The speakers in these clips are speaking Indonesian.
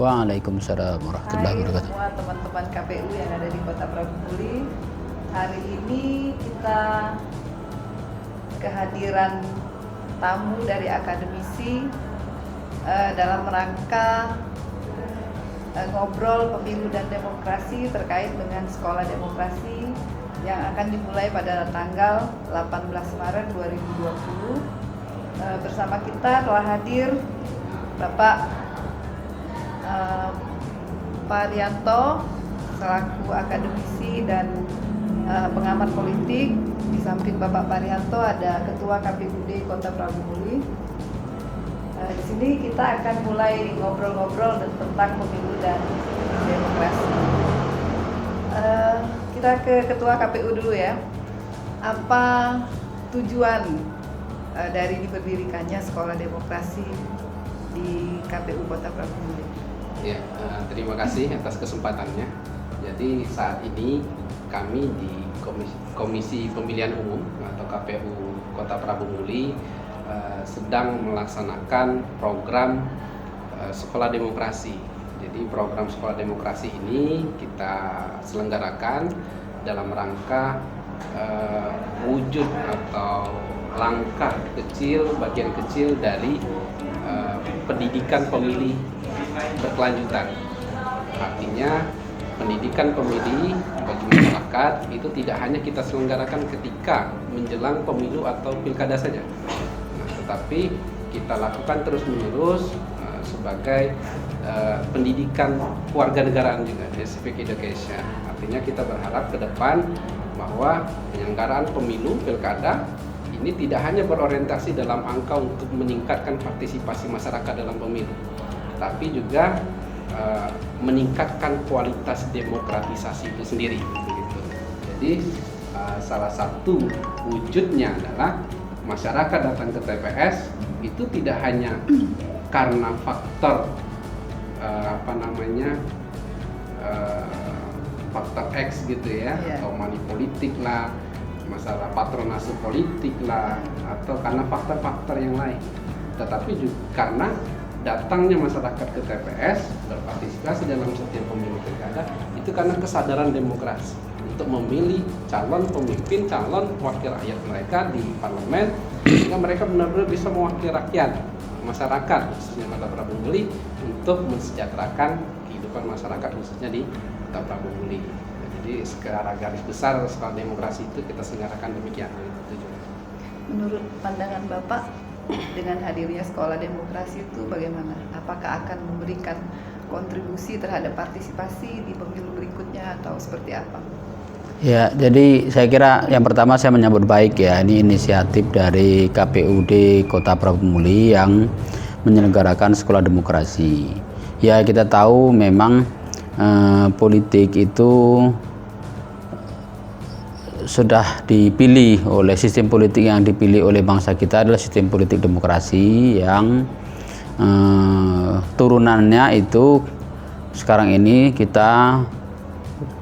Waalaikumsalam warahmatullahi Hai wabarakatuh. semua teman-teman KPU yang ada di Kota Prabu Muli. Hari ini kita kehadiran tamu dari akademisi dalam rangka ngobrol pemilu dan demokrasi terkait dengan sekolah demokrasi yang akan dimulai pada tanggal 18 Maret 2020. Bersama kita telah hadir Bapak Pak Arianto selaku akademisi dan pengamat politik. Di samping Bapak Pak Arianto ada Ketua KPUD Kota Prabu Muli. Di sini kita akan mulai ngobrol-ngobrol tentang pemilu dan demokrasi. Kita ke Ketua KPU dulu ya. Apa tujuan dari diberdirikannya sekolah demokrasi di KPU Kota Prabu Muli? Ya, terima kasih atas kesempatannya. Jadi saat ini kami di Komisi Pemilihan Umum atau KPU Kota Prabu Muli sedang melaksanakan program sekolah demokrasi. Jadi program sekolah demokrasi ini kita selenggarakan dalam rangka wujud atau langkah kecil, bagian kecil dari pendidikan pemilih berkelanjutan. Artinya pendidikan pemilih bagi masyarakat itu tidak hanya kita selenggarakan ketika menjelang pemilu atau pilkada saja, tetapi kita lakukan terus-menerus sebagai pendidikan kewarganegaraan juga, civic education. Artinya kita berharap ke depan bahwa penyelenggaraan pemilu pilkada ini tidak hanya berorientasi dalam angka untuk meningkatkan partisipasi masyarakat dalam pemilu, tapi juga meningkatkan kualitas demokratisasi itu sendiri. Begitu. Jadi salah satu wujudnya adalah masyarakat datang ke TPS itu tidak hanya karena faktor faktor X gitu ya, atau money politik lah, masalah patronase politik lah, atau karena faktor-faktor yang lain, tetapi juga karena datangnya masyarakat ke TPS berpartisipasi dalam setiap pemilu pilkada itu karena kesadaran demokrasi untuk memilih calon pemimpin, calon wakil rakyat mereka di parlemen, sehingga mereka benar-benar bisa mewakili rakyat, masyarakat khususnya Kota Prabu Muli untuk mensejahterakan kehidupan masyarakat khususnya di Kota Prabu Muli. Jadi secara garis besar sekolah demokrasi itu kita selenggarakan demikian. Menurut pandangan Bapak, dengan hadirnya sekolah demokrasi itu bagaimana? Apakah akan memberikan kontribusi terhadap partisipasi di pemilu berikutnya atau seperti apa? Ya, jadi saya kira yang pertama saya menyambut baik ya, ini inisiatif dari KPUD Kota Prabu Muli yang menyelenggarakan sekolah demokrasi. Ya, kita tahu memang politik itu sudah dipilih oleh sistem politik yang dipilih oleh bangsa kita adalah sistem politik demokrasi yang turunannya itu sekarang ini kita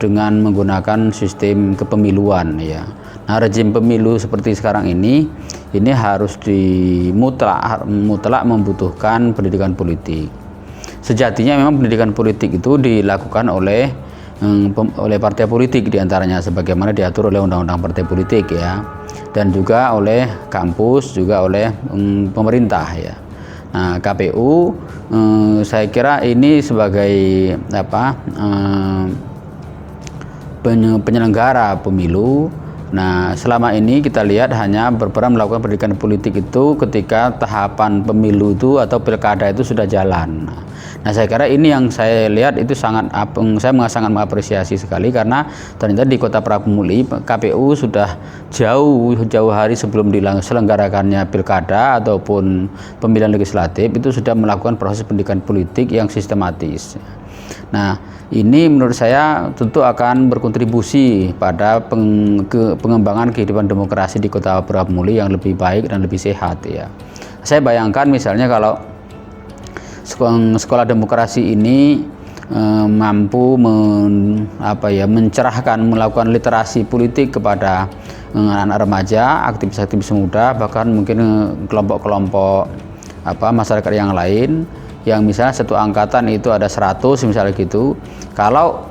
dengan menggunakan sistem kepemiluan ya. Nah, rezim pemilu seperti sekarang ini harus mutlak membutuhkan pendidikan politik. Sejatinya memang pendidikan politik itu dilakukan oleh partai politik diantaranya sebagaimana diatur oleh undang-undang partai politik ya, dan juga oleh kampus, juga oleh pemerintah ya. Nah, KPU saya kira ini sebagai penyelenggara pemilu. Nah, selama ini kita lihat hanya berperan melakukan pendidikan politik itu ketika tahapan pemilu itu atau pilkada itu sudah jalan. Nah, saya kira ini yang saya lihat itu saya sangat mengapresiasi sekali, karena ternyata di Kota Prabu Muli KPU sudah jauh hari sebelum diselenggarakannya pilkada ataupun pemilihan legislatif itu sudah melakukan proses pendidikan politik yang sistematis. Nah, ini menurut saya tentu akan berkontribusi pada pengembangan kehidupan demokrasi di Kota Prabu Muli yang lebih baik dan lebih sehat ya. Saya bayangkan misalnya kalau sekolah demokrasi ini mampu mencerahkan, melakukan literasi politik kepada anak-anak remaja, aktivis-aktivis muda, bahkan mungkin kelompok-kelompok masyarakat yang lain yang misalnya satu angkatan itu ada 100 misalnya gitu. Kalau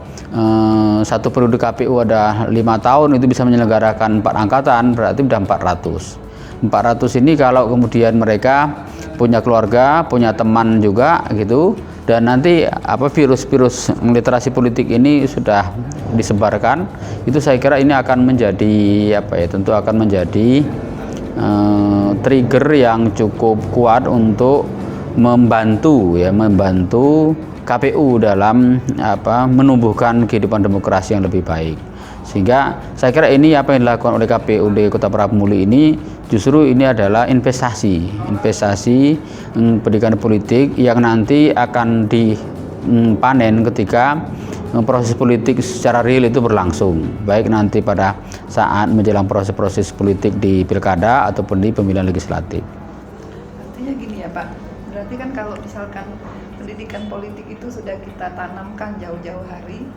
satu periode KPU ada 5 tahun itu bisa menyelenggarakan 4 angkatan, berarti sudah 400. 400 ini kalau kemudian mereka punya keluarga, punya teman juga gitu, dan nanti virus-virus literasi politik ini sudah disebarkan, itu saya kira ini akan menjadi tentu akan menjadi trigger yang cukup kuat untuk membantu KPU dalam menumbuhkan kehidupan demokrasi yang lebih baik. Sehingga saya kira ini apa yang dilakukan oleh KPUD Kota Prabu-Muli ini justru ini adalah investasi pendidikan politik yang nanti akan dipanen ketika proses politik secara real itu berlangsung, baik nanti pada saat menjelang proses politik di pilkada ataupun di pemilihan legislatif. Artinya gini ya Pak, berarti kan kalau misalkan pendidikan politik itu sudah kita tanamkan jauh-jauh hari,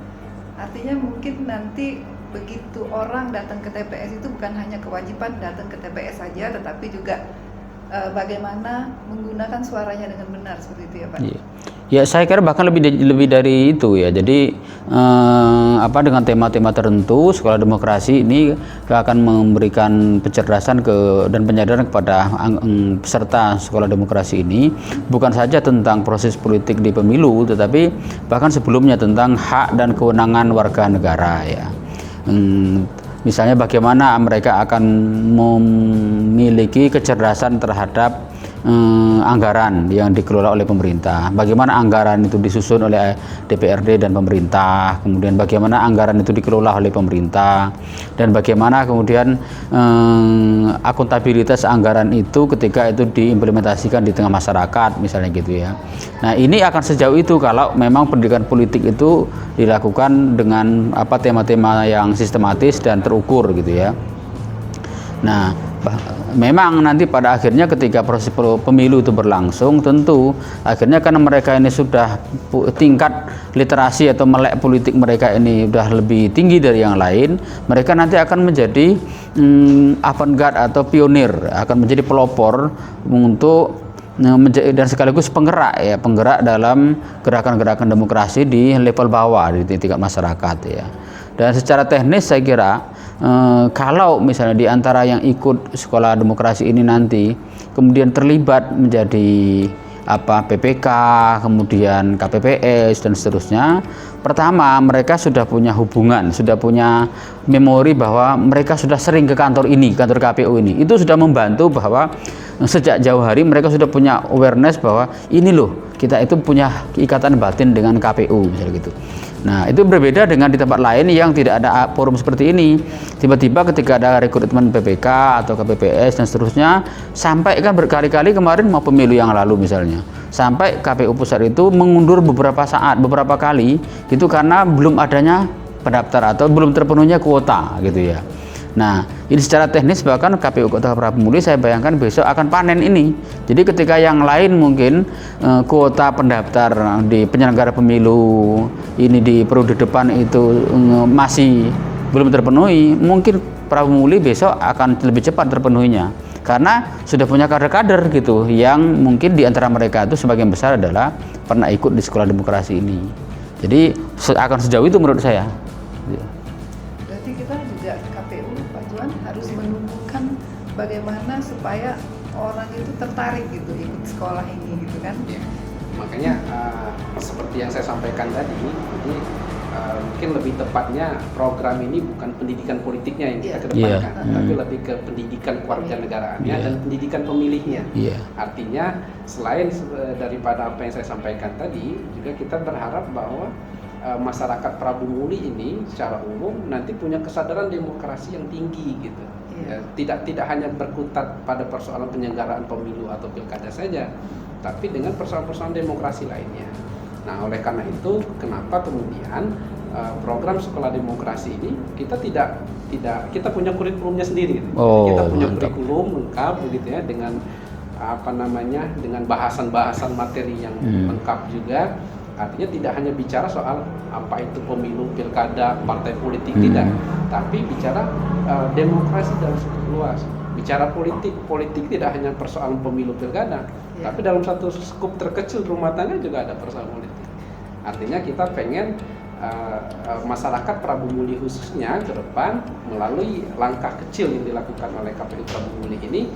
artinya mungkin nanti begitu orang datang ke TPS itu bukan hanya kewajiban datang ke TPS saja, tetapi juga bagaimana menggunakan suaranya dengan benar, seperti itu ya Pak? Iya. Ya, saya kira bahkan lebih dari itu ya. Jadi dengan tema-tema tertentu sekolah demokrasi ini akan memberikan pencerdasan dan penyadaran kepada peserta sekolah demokrasi ini, bukan saja tentang proses politik di pemilu, tetapi bahkan sebelumnya tentang hak dan kewenangan warga negara ya. Misalnya bagaimana mereka akan memiliki kecerdasan terhadap anggaran yang dikelola oleh pemerintah, bagaimana anggaran itu disusun oleh DPRD dan pemerintah, kemudian bagaimana anggaran itu dikelola oleh pemerintah, dan bagaimana kemudian akuntabilitas anggaran itu ketika itu diimplementasikan di tengah masyarakat misalnya gitu ya. Nah, ini akan sejauh itu kalau memang pendidikan politik itu dilakukan dengan tema-tema yang sistematis dan terukur gitu ya. Nah, memang nanti pada akhirnya ketika proses pemilu itu berlangsung, tentu akhirnya karena mereka ini sudah tingkat literasi atau melek politik mereka ini sudah lebih tinggi dari yang lain, mereka nanti akan menjadi avant-garde atau pionir, akan menjadi pelopor untuk dan sekaligus penggerak dalam gerakan-gerakan demokrasi di level bawah, di tingkat masyarakat ya. Dan secara teknis saya kira kalau misalnya di antara yang ikut sekolah demokrasi ini nanti kemudian terlibat menjadi PPK, kemudian KPPS dan seterusnya, pertama mereka sudah punya hubungan, sudah punya memori bahwa mereka sudah sering ke kantor KPU ini. Itu sudah membantu bahwa sejak jauh hari mereka sudah punya awareness bahwa ini loh, kita itu punya ikatan batin dengan KPU misalnya gitu. Nah, itu berbeda dengan di tempat lain yang tidak ada forum seperti ini. Tiba-tiba ketika ada rekrutmen PPK atau KPPS dan seterusnya, sampai kan berkali-kali kemarin mau pemilu yang lalu misalnya, sampai KPU pusat itu mengundur beberapa kali gitu karena belum adanya pendaftar atau belum terpenuhnya kuota gitu ya. Nah, ini secara teknis bahkan KPU Kota Prabu-Muli saya bayangkan besok akan panen ini. Jadi ketika yang lain mungkin kuota pendaftar di penyelenggara pemilu ini di periode depan itu masih belum terpenuhi, mungkin Prabu-Muli besok akan lebih cepat terpenuhinya. Karena sudah punya kader-kader gitu yang mungkin di antara mereka itu sebagian besar adalah pernah ikut di sekolah demokrasi ini. Jadi akan sejauh itu menurut saya. Berarti kita juga KPU Pak Tuan harus menumbuhkan bagaimana supaya orang itu tertarik gitu ikut sekolah ini gitu kan? Ya, makanya seperti yang saya sampaikan tadi, jadi mungkin lebih tepatnya program ini bukan pendidikan politiknya yang kita kedepankan, tapi lebih ke pendidikan kewarganegaraannya dan pendidikan pemilihnya. Artinya selain daripada apa yang saya sampaikan tadi, juga kita berharap bahwa masyarakat Prabu-Muli ini secara umum nanti punya kesadaran demokrasi yang tinggi gitu. Tidak hanya berkutat pada persoalan penyelenggaraan pemilu atau pilkada saja, tapi dengan persoalan-persoalan demokrasi lainnya. Nah, oleh karena itu kenapa kemudian program sekolah demokrasi ini kita kita punya kurikulumnya sendiri. Kita punya kurikulum lengkap begitu ya, dengan dengan bahasan-bahasan materi yang lengkap juga. Artinya tidak hanya bicara soal apa itu pemilu, pilkada, partai politik, tidak, tapi bicara demokrasi dalam skala luas. bicara politik tidak hanya persoalan pemilu pilkada, tapi dalam satu skup terkecil rumah tangga juga ada persoalan politik. Artinya kita pengen masyarakat Prabu Muli khususnya ke depan melalui langkah kecil yang dilakukan oleh KPU Prabu Muli ini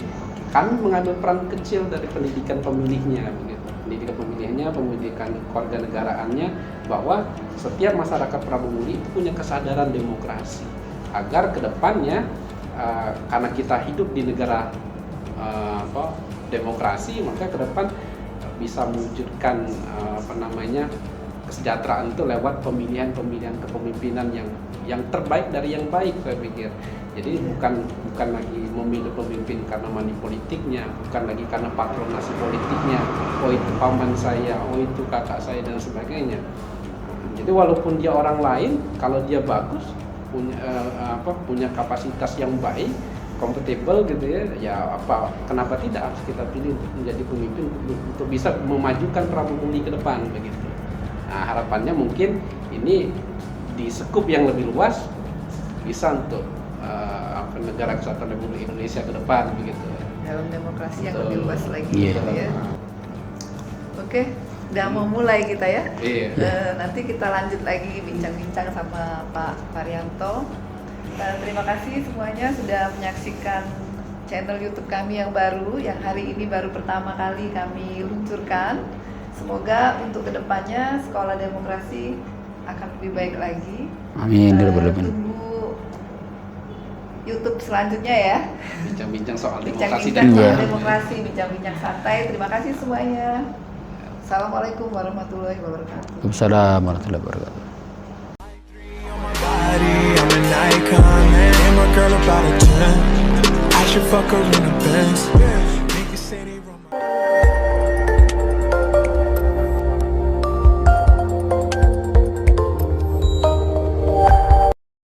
kan mengambil peran kecil dari pendidikan pemilihnya, begitu. Pendidikan pemilihnya, pendidikan keluarga negaraannya, bahwa setiap masyarakat Prabu Muli itu punya kesadaran demokrasi agar ke depannya karena kita hidup di negara demokrasi, maka ke depan bisa mewujudkan kesejahteraan itu lewat pemilihan kepemimpinan yang terbaik dari yang baik, saya pikir. Jadi bukan lagi memilih pemimpin karena money politiknya, bukan lagi karena patronasi politiknya, oh itu paman saya, oh itu kakak saya dan sebagainya. Jadi walaupun dia orang lain, kalau dia bagus, punya kapasitas yang baik, kompatibel gitu ya kenapa tidak harus kita pilih untuk menjadi pemimpin untuk bisa memajukan Prabu Muli ke depan, begitu. Nah, harapannya mungkin ini di skup yang lebih luas bisa untuk negara kesatuan Republik Indonesia ke depan, begitu. Dalam demokrasi yang lebih luas lagi, gitu ya. Oke, udah mau mulai kita ya. Nanti kita lanjut lagi bincang-bincang sama Pak Parianto. Terima kasih semuanya sudah menyaksikan channel YouTube kami yang baru, yang hari ini baru pertama kali kami luncurkan. Semoga untuk kedepannya Sekolah Demokrasi akan lebih baik lagi. Amin. Tunggu YouTube selanjutnya ya. Bincang-bincang soal demokrasi bincang-bincang santai. Terima kasih semuanya. Assalamualaikum warahmatullahi wabarakatuh. Waalaikumsalam warahmatullahi wabarakatuh. I'm an icon, man. I'm a girl about a 10. I should fuck her in a Benz.